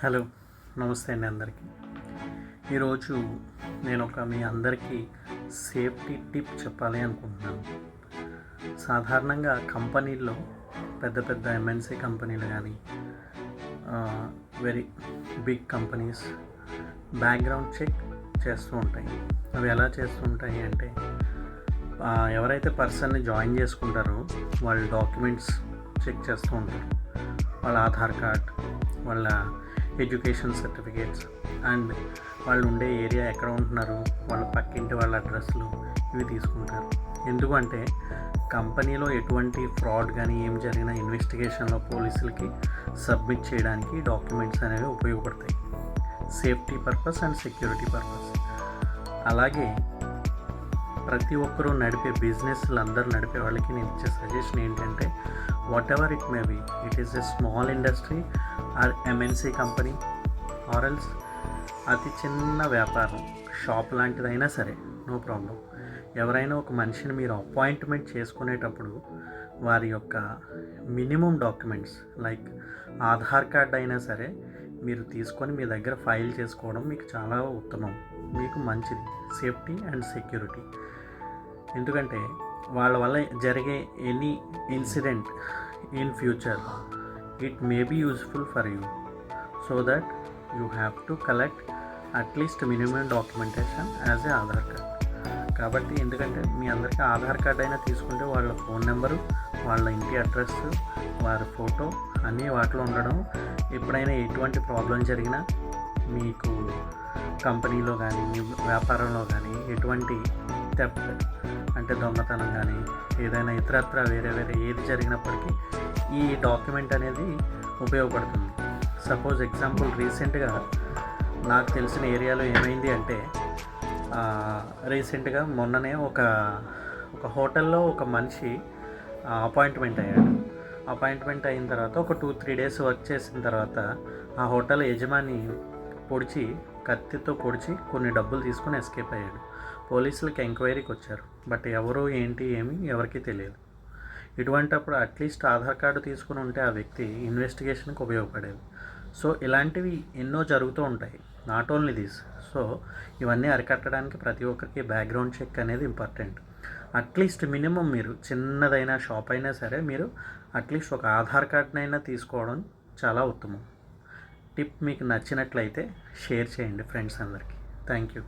Hello, నమస్తే అండి అందరికీ. ఈరోజు నేను మీ అందరికీ సేఫ్టీ టిప్ చెప్పాలి అనుకుంటున్నాను. సాధారణంగా కంపెనీల్లో పెద్ద పెద్ద ఎంఎన్సీ కంపెనీలు కానీ very big companies background check చేస్తూ ఉంటాయి. అవి ఎలా చేస్తూ ఉంటాయి అంటే ఎవరైతే పర్సన్ని జాయిన్ చేసుకుంటారో వాళ్ళ డాక్యుమెంట్స్ చెక్ చేస్తూ ఉంటారు. వాళ్ళ ఆధార్ కార్డ్, వాళ్ళ ఎడ్యుకేషన్ సర్టిఫికేట్స్ అండ్ వాళ్ళు ఉండే ఏరియా ఎక్కడ ఉంటున్నారు, వాళ్ళ పక్కింటి వాళ్ళ అడ్రస్లు ఇవి తీసుకుంటారు. ఎందుకంటే కంపెనీలో ఎటువంటి ఫ్రాడ్ కానీ ఏం జరిగినా ఇన్వెస్టిగేషన్లో పోలీసులకి సబ్మిట్ చేయడానికి డాక్యుమెంట్స్ అనేవి ఉపయోగపడతాయి. Safety purpose and security purpose. అలాగే ప్రతి ఒక్కరూ నడిపే బిజినెస్లు అందరూ నడిపే వాళ్ళకి నేను ఇచ్చే సజెషన్ ఏంటంటే whatever it may be, it is a small industry or MNC company or else అతి చిన్న వ్యాపారం, షాప్ లాంటిదైనా సరే నో ప్రాబ్లం. ఎవరైనా ఒక మనిషిని మీరు అపాయింట్మెంట్ చేసుకునేటప్పుడు వారి యొక్క minimum documents like Aadhaar card అయినా సరే మీరు తీసుకొని మీ దగ్గర ఫైల్ చేసుకోవడం మీకు చాలా ఉత్తమం, మీకు మంచిది, సేఫ్టీ అండ్ సెక్యూరిటీ. ఎందుకంటే వాళ్ళ వల్ల జరిగే any incident in future it may be useful for you. So that you have to collect at least minimum documentation as a Aadhaar card. కాబట్టి ఎందుకంటే మీ అందరికీ ఆధార్ కార్డ్ అయినా తీసుకుంటే వాళ్ళ ఫోన్ నెంబరు, వాళ్ళ ఇంటి అడ్రస్, వారి ఫోటో అన్నీ వాటిలో ఉండడం, ఎప్పుడైనా ఎటువంటి ప్రాబ్లం జరిగినా మీకు కంపెనీలో కానీ మీ వ్యాపారంలో కానీ ఎటువంటి థెఫ్ట్ అంటే దొంగతనం కానీ ఏదైనా ఇతరత్ర వేరే ఏది జరిగినప్పటికీ ఈ డాక్యుమెంట్ అనేది ఉపయోగపడుతుంది. సపోజ్ ఎగ్జాంపుల్ రీసెంట్గా నాకు తెలిసిన ఏరియాలో ఏమైంది అంటే రీసెంట్గా మొన్ననే ఒక హోటల్లో ఒక మనిషి అపాయింట్మెంట్ అయ్యాడు. అపాయింట్మెంట్ అయిన తర్వాత ఒక 2-3 డేస్ వర్క్ చేసిన తర్వాత ఆ హోటల్ యజమాని కత్తితో పొడిచి కొన్ని డబ్బులు తీసుకుని ఎస్కేప్ అయ్యాడు. పోలీసులకి ఎంక్వైరీకి వచ్చారు, బట్ ఎవరు ఏంటి ఏమి ఎవరికీ తెలియదు. ఇటువంటప్పుడు అట్లీస్ట్ ఆధార్ కార్డు తీసుకుని ఉంటే ఆ వ్యక్తి ఇన్వెస్టిగేషన్కి ఉపయోగపడేది. సో ఇలాంటివి ఎన్నో జరుగుతూ ఉంటాయి, నాట్ ఓన్లీ దిస్. సో ఇవన్నీ అరికట్టడానికి ప్రతి ఒక్కరికి బ్యాక్గ్రౌండ్ చెక్ అనేది ఇంపార్టెంట్. అట్లీస్ట్ మినిమం మీరు చిన్నదైనా షాప్ అయినా సరే మీరు అట్లీస్ట్ ఒక ఆధార్ కార్డ్నైనా తీసుకోవడం చాలా ఉత్తమం. టిప్ మీకు నచ్చినట్లయితే షేర్ చేయండి ఫ్రెండ్స్ అందరికీ. Thank you.